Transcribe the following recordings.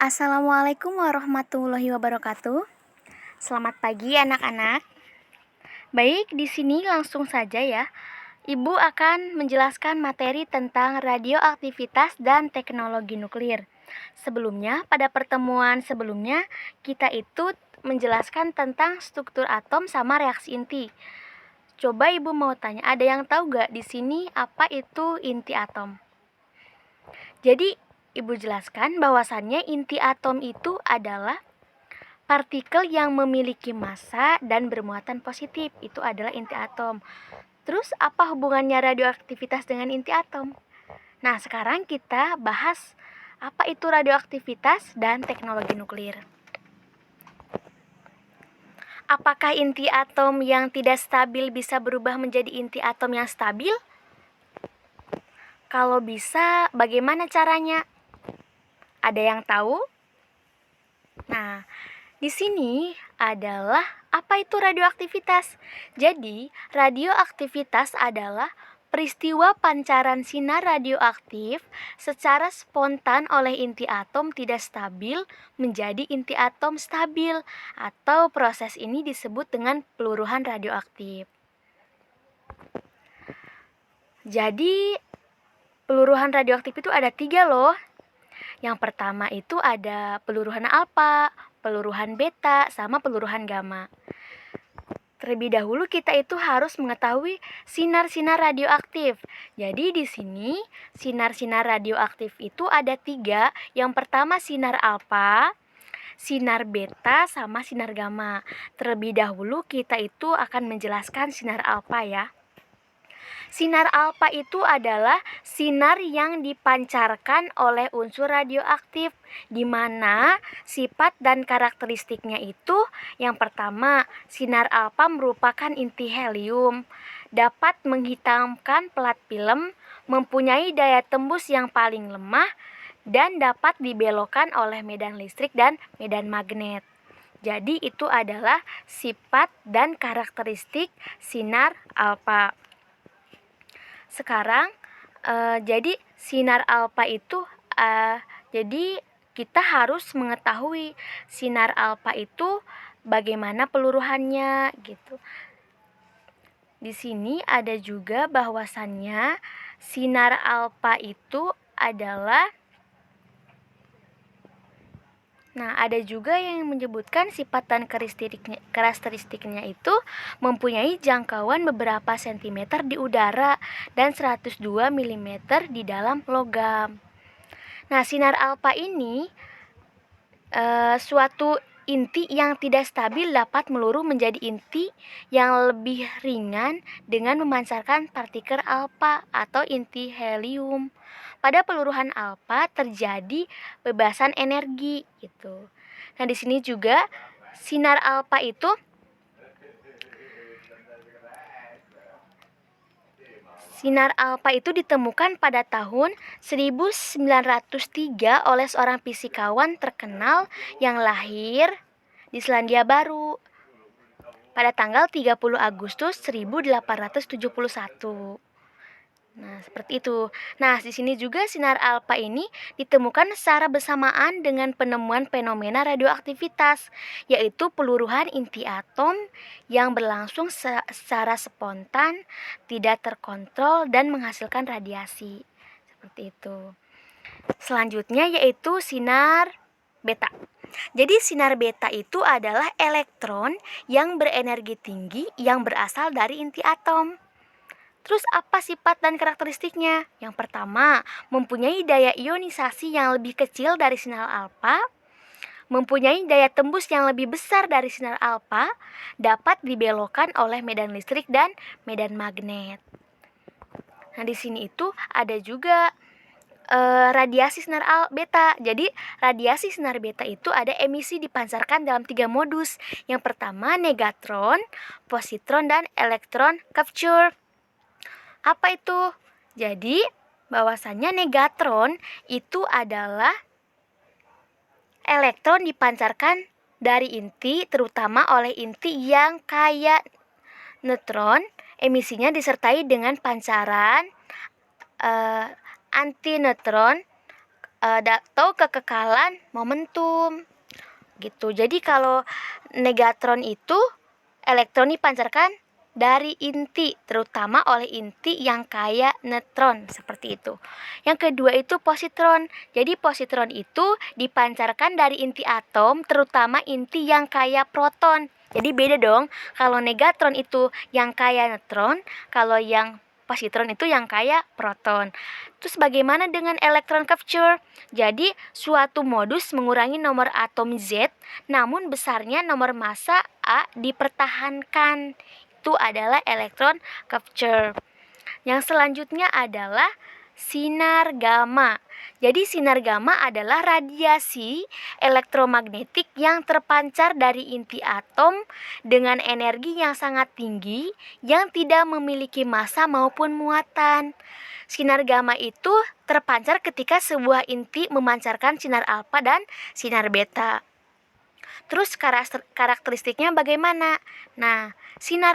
Assalamualaikum warahmatullahi wabarakatuh. Selamat pagi anak-anak. Baik, di sini langsung saja ya. Ibu akan menjelaskan materi tentang radioaktivitas dan teknologi nuklir. Sebelumnya, pada pertemuan sebelumnya, kita itu menjelaskan tentang struktur atom sama reaksi inti. Coba Ibu mau tanya, ada yang tahu gak di sini apa itu inti atom? Jadi, Ibu jelaskan bahwasannya inti atom itu adalah partikel yang memiliki massa dan bermuatan positif. Itu adalah inti atom. Terus apa hubungannya radioaktivitas dengan inti atom? Nah, sekarang kita bahas apa itu radioaktivitas dan teknologi nuklir. Apakah inti atom yang tidak stabil bisa berubah menjadi inti atom yang stabil? Kalau bisa, bagaimana caranya? Ada yang tahu? Nah, di sini adalah apa itu radioaktivitas. Jadi, radioaktivitas adalah peristiwa pancaran sinar radioaktif secara spontan oleh inti atom tidak stabil menjadi inti atom stabil, atau proses ini disebut dengan peluruhan radioaktif. Jadi, peluruhan radioaktif itu ada 3 loh. Yang pertama itu ada peluruhan alfa, peluruhan beta, sama peluruhan gamma. Terlebih dahulu kita itu harus mengetahui sinar-sinar radioaktif. Jadi di sini sinar-sinar radioaktif itu ada 3. Yang pertama sinar alfa, sinar beta, sama sinar gamma. Terlebih dahulu kita itu akan menjelaskan sinar alfa ya. Sinar alfa itu adalah sinar yang dipancarkan oleh unsur radioaktif, di mana sifat dan karakteristiknya itu yang pertama, sinar alfa merupakan inti helium, dapat menghitamkan pelat film, mempunyai daya tembus yang paling lemah, dan dapat dibelokkan oleh medan listrik dan medan magnet. Jadi itu adalah sifat dan karakteristik sinar alfa. Sekarang jadi sinar alfa itu jadi kita harus mengetahui sinar alfa itu bagaimana peluruhannya gitu. Di sini ada juga bahwasannya sinar alfa itu adalah ada juga yang menyebutkan sifat dan karakteristiknya itu mempunyai jangkauan beberapa sentimeter di udara dan 102 mm di dalam logam. Nah, sinar alfa ini suatu inti yang tidak stabil dapat meluruh menjadi inti yang lebih ringan dengan memancarkan partikel alfa atau inti helium. Pada peluruhan alfa terjadi bebasan energi gitu. Nah, di sini juga sinar alfa itu ditemukan pada tahun 1903 oleh seorang fisikawan terkenal yang lahir di Selandia Baru pada tanggal 30 Agustus 1871. Nah, seperti itu. Nah, di sini juga sinar alfa ini ditemukan secara bersamaan dengan penemuan fenomena radioaktivitas, yaitu peluruhan inti atom yang berlangsung secara spontan, tidak terkontrol, dan menghasilkan radiasi. Seperti itu. Selanjutnya yaitu sinar beta. Jadi sinar beta itu adalah elektron yang berenergi tinggi yang berasal dari inti atom. Terus apa sifat dan karakteristiknya? Yang pertama, mempunyai daya ionisasi yang lebih kecil dari sinar alfa, mempunyai daya tembus yang lebih besar dari sinar alfa, dapat dibelokkan oleh medan listrik dan medan magnet. Nah, di sini itu ada juga radiasi sinar beta. Jadi radiasi sinar beta itu ada emisi dipancarkan dalam 3 modus. Yang pertama negatron, positron, dan elektron capture. Apa itu? Jadi bahwasannya negatron itu adalah elektron dipancarkan dari inti, terutama oleh inti yang kaya neutron. Emisinya disertai dengan pancaran antineutron atau kekekalan momentum gitu. Jadi kalau negatron itu elektron dipancarkan dari inti, terutama oleh inti yang kaya neutron, seperti itu. Yang kedua itu positron. Jadi positron itu dipancarkan dari inti atom, terutama inti yang kaya proton. Jadi beda dong, kalau negatron itu yang kaya neutron, kalau yang positron itu yang kaya proton. Terus bagaimana dengan electron capture? Jadi suatu modus mengurangi nomor atom Z, namun besarnya nomor massa A dipertahankan. Itu adalah electron capture. Yang selanjutnya adalah sinar gamma. Jadi sinar gamma adalah radiasi elektromagnetik yang terpancar dari inti atom dengan energi yang sangat tinggi yang tidak memiliki massa maupun muatan. Sinar gamma itu terpancar ketika sebuah inti memancarkan sinar alfa dan sinar beta. Terus karakteristiknya bagaimana? Nah, sinar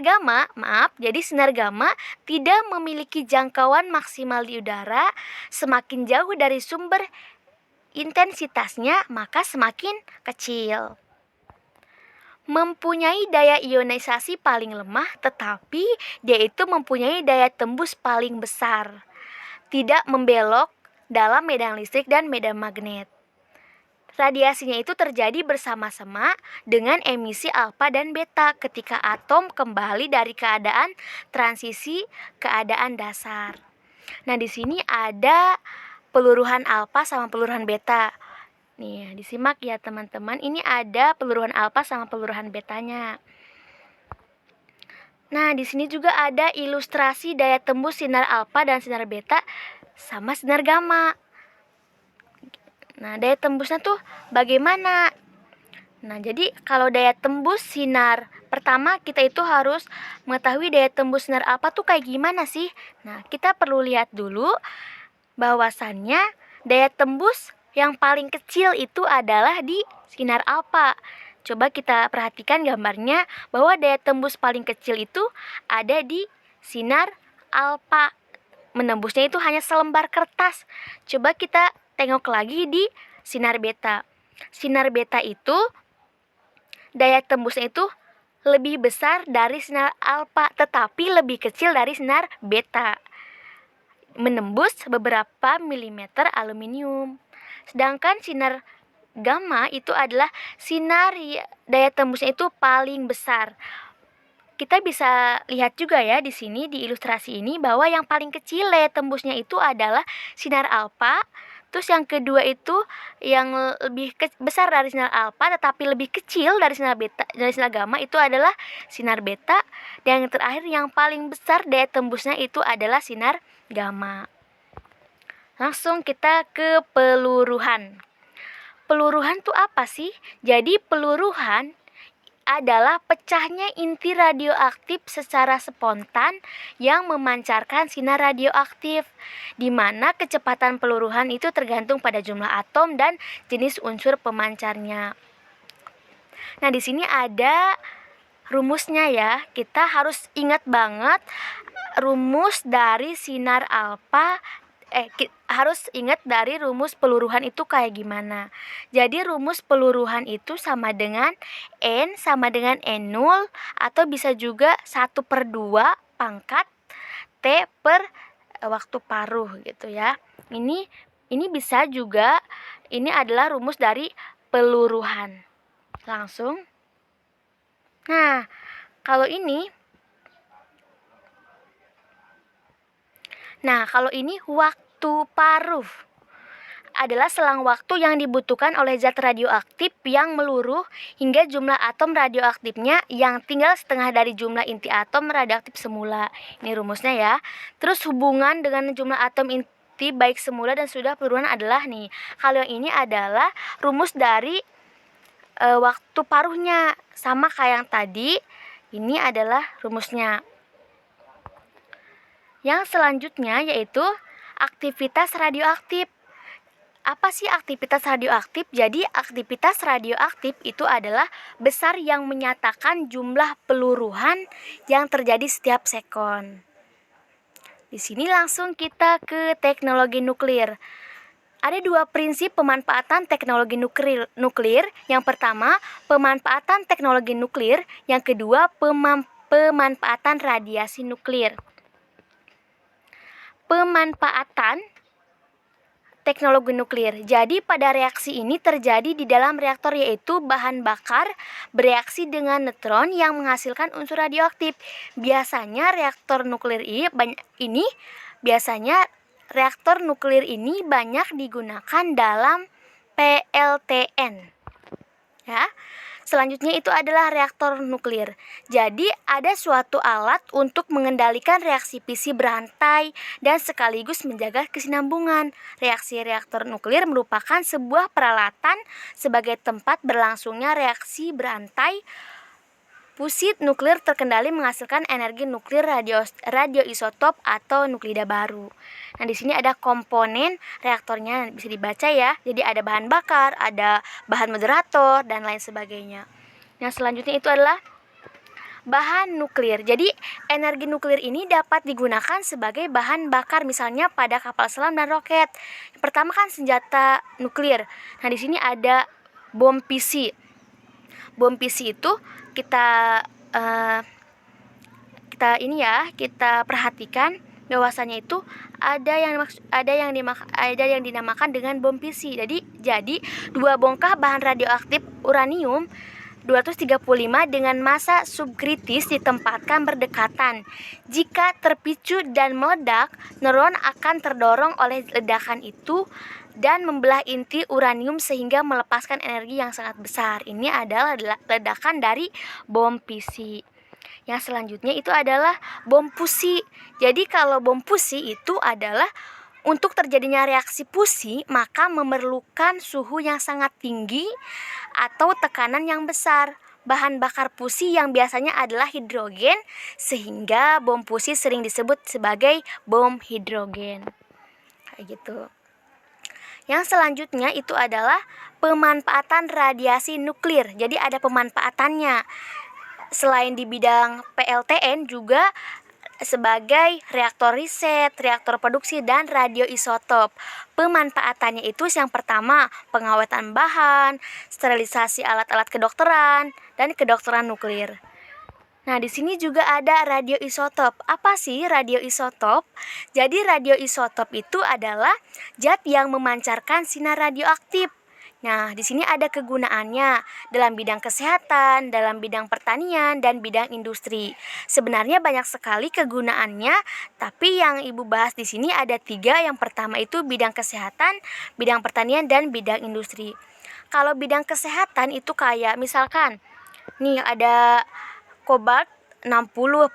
gamma tidak memiliki jangkauan maksimal di udara. Semakin jauh dari sumber intensitasnya, maka semakin kecil. Mempunyai daya ionisasi paling lemah, tetapi dia itu mempunyai daya tembus paling besar. Tidak membelok dalam medan listrik dan medan magnet. Radiasinya itu terjadi bersama-sama dengan emisi alfa dan beta ketika atom kembali dari keadaan transisi keadaan dasar. Nah, di sini ada peluruhan alfa sama peluruhan beta. Nih, disimak ya teman-teman. Ini ada peluruhan alfa sama peluruhan betanya. Nah, di sini juga ada ilustrasi daya tembus sinar alfa dan sinar beta sama sinar gamma. Nah, daya tembusnya tuh bagaimana? Nah, jadi kalau daya tembus sinar, pertama kita itu harus mengetahui daya tembus sinar alfa tuh kayak gimana sih? Nah, kita perlu lihat dulu bahwasannya daya tembus yang paling kecil itu adalah di sinar alfa. Coba kita perhatikan gambarnya bahwa daya tembus paling kecil itu ada di sinar alfa. Menembusnya itu hanya selembar kertas. Coba kita tengok lagi di sinar beta. Sinar beta itu daya tembusnya itu lebih besar dari sinar alfa, tetapi lebih kecil dari sinar beta. Menembus beberapa milimeter aluminium. Sedangkan sinar gamma itu adalah sinar daya tembusnya itu paling besar. Kita bisa lihat juga ya di sini di ilustrasi ini bahwa yang paling kecil daya tembusnya itu adalah sinar alfa. Terus yang kedua itu yang lebih besar dari sinar alfa tetapi lebih kecil dari sinar beta, dari sinar gamma itu adalah sinar beta. Dan yang terakhir yang paling besar daya tembusnya itu adalah sinar gamma. Langsung kita ke peluruhan. Peluruhan tuh apa sih? Jadi peluruhan adalah pecahnya inti radioaktif secara spontan yang memancarkan sinar radioaktif, di mana kecepatan peluruhan itu tergantung pada jumlah atom dan jenis unsur pemancarnya. Nah, di sini ada rumusnya ya. Kita harus ingat banget rumus dari sinar alfa. Harus ingat dari rumus peluruhan itu kayak gimana. Jadi rumus peluruhan itu sama dengan N sama dengan N0 atau bisa juga 1/2 pangkat T per waktu paruh gitu ya. Ini bisa juga, ini adalah rumus dari peluruhan. Langsung. Nah, kalau ini waktu paruh adalah selang waktu yang dibutuhkan oleh zat radioaktif yang meluruh hingga jumlah atom radioaktifnya yang tinggal setengah dari jumlah inti atom radioaktif semula. Ini rumusnya ya. Terus hubungan dengan jumlah atom inti baik semula dan sudah peluruhan adalah nih. Kalau yang ini adalah rumus dari waktu paruhnya, sama kayak yang tadi. Ini adalah rumusnya. Yang selanjutnya yaitu aktivitas radioaktif. Apa sih aktivitas radioaktif? Jadi aktivitas radioaktif itu adalah besar yang menyatakan jumlah peluruhan yang terjadi setiap sekon. Di sini langsung kita ke teknologi nuklir. Ada dua prinsip pemanfaatan teknologi nuklir. Yang pertama, pemanfaatan teknologi nuklir. Yang kedua, pemanfaatan radiasi nuklir. Pemanfaatan teknologi nuklir. Jadi pada reaksi ini terjadi di dalam reaktor, yaitu bahan bakar bereaksi dengan neutron yang menghasilkan unsur radioaktif. Biasanya reaktor nuklir ini banyak digunakan dalam PLTN. Ya. Selanjutnya itu adalah reaktor nuklir. Jadi ada suatu alat untuk mengendalikan reaksi fisi berantai dan sekaligus menjaga kesinambungan. Reaksi reaktor nuklir merupakan sebuah peralatan sebagai tempat berlangsungnya reaksi berantai fusi nuklir terkendali menghasilkan energi nuklir radioisotop atau nuklida baru. Nah, di sini ada komponen reaktornya, bisa dibaca ya. Jadi ada bahan bakar, ada bahan moderator, dan lain sebagainya. Yang selanjutnya itu adalah bahan nuklir. Jadi energi nuklir ini dapat digunakan sebagai bahan bakar misalnya pada kapal selam dan roket. Yang pertama kan senjata nuklir. Nah, di sini ada bom fisi. Bom fisi itu kita perhatikan bahwasanya itu ada yang dinamakan dengan bom fisi. Jadi dua bongkah bahan radioaktif uranium 235 dengan massa subkritis ditempatkan berdekatan. Jika terpicu dan meledak, neuron akan terdorong oleh ledakan itu dan membelah inti uranium sehingga melepaskan energi yang sangat besar. Ini adalah ledakan dari bom fisi. Yang selanjutnya itu adalah bom fusi. Jadi kalau bom fusi itu adalah untuk terjadinya reaksi fusi, maka memerlukan suhu yang sangat tinggi atau tekanan yang besar. Bahan bakar fusi yang biasanya adalah hidrogen, sehingga bom fusi sering disebut sebagai bom hidrogen. Kayak gitu. Yang selanjutnya itu adalah pemanfaatan radiasi nuklir. Jadi ada pemanfaatannya. Selain di bidang PLTN juga sebagai reaktor riset, reaktor produksi, dan radioisotop. Pemanfaatannya itu yang pertama, pengawetan bahan, sterilisasi alat-alat kedokteran, dan kedokteran nuklir. Nah, di sini juga ada radioisotop. Apa sih radioisotop? Jadi radioisotop itu adalah zat yang memancarkan sinar radioaktif. Nah, di sini ada kegunaannya dalam bidang kesehatan, dalam bidang pertanian, dan bidang industri. Sebenarnya banyak sekali kegunaannya, tapi yang Ibu bahas di sini ada 3. Yang pertama itu bidang kesehatan, bidang pertanian, dan bidang industri. Kalau bidang kesehatan itu kayak misalkan, nih ada kobalt 60,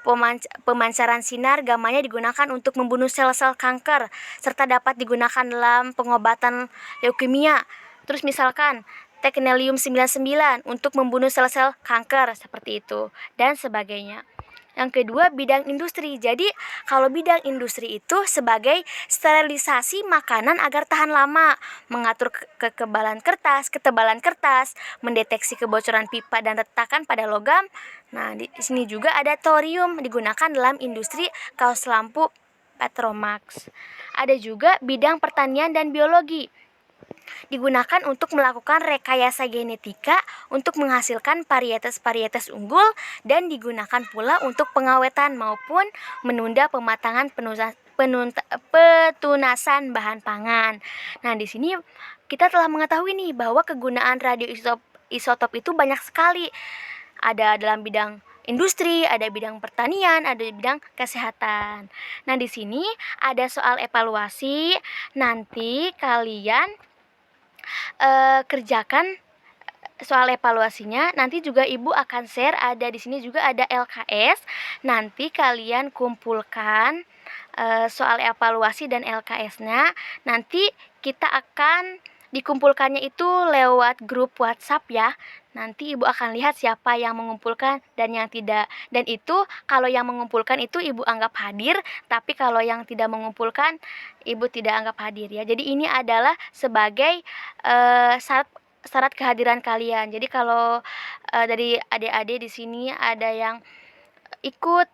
pemancaran sinar gamanya digunakan untuk membunuh sel-sel kanker serta dapat digunakan dalam pengobatan leukemia. Terus misalkan teknelium 99 untuk membunuh sel-sel kanker seperti itu dan sebagainya. Yang kedua, bidang industri. Jadi kalau bidang industri itu sebagai sterilisasi makanan agar tahan lama, mengatur ketebalan kertas, mendeteksi kebocoran pipa dan retakan pada logam. Nah, di sini juga ada thorium digunakan dalam industri kaos lampu Petromax. Ada juga bidang pertanian dan biologi. Digunakan untuk melakukan rekayasa genetika untuk menghasilkan varietas-varietas unggul dan digunakan pula untuk pengawetan maupun menunda pematangan petunasan bahan pangan. Nah, di sini kita telah mengetahui nih bahwa kegunaan radioisotop itu banyak sekali. Ada dalam bidang industri, ada bidang pertanian, ada bidang kesehatan. Nah, di sini ada soal evaluasi. Nanti kalian kerjakan soal evaluasinya. Nanti juga Ibu akan share, ada di sini juga ada LKS. Nanti kalian kumpulkan soal evaluasi dan LKS-nya. Nanti kita akan dikumpulkannya itu lewat grup WhatsApp ya. Nanti Ibu akan lihat siapa yang mengumpulkan dan yang tidak. Dan itu kalau yang mengumpulkan itu Ibu anggap hadir, tapi kalau yang tidak mengumpulkan Ibu tidak anggap hadir ya. Jadi ini adalah sebagai syarat kehadiran kalian. Jadi kalau dari adik-adik di sini ada yang ikut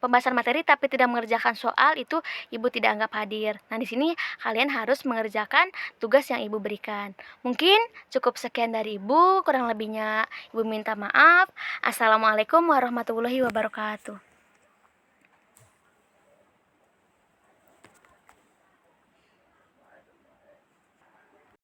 pembahasan materi tapi tidak mengerjakan soal, itu Ibu tidak anggap hadir. Nah, di sini kalian harus mengerjakan tugas yang Ibu berikan. Mungkin cukup sekian dari Ibu, kurang lebihnya Ibu minta maaf. Assalamualaikum warahmatullahi wabarakatuh.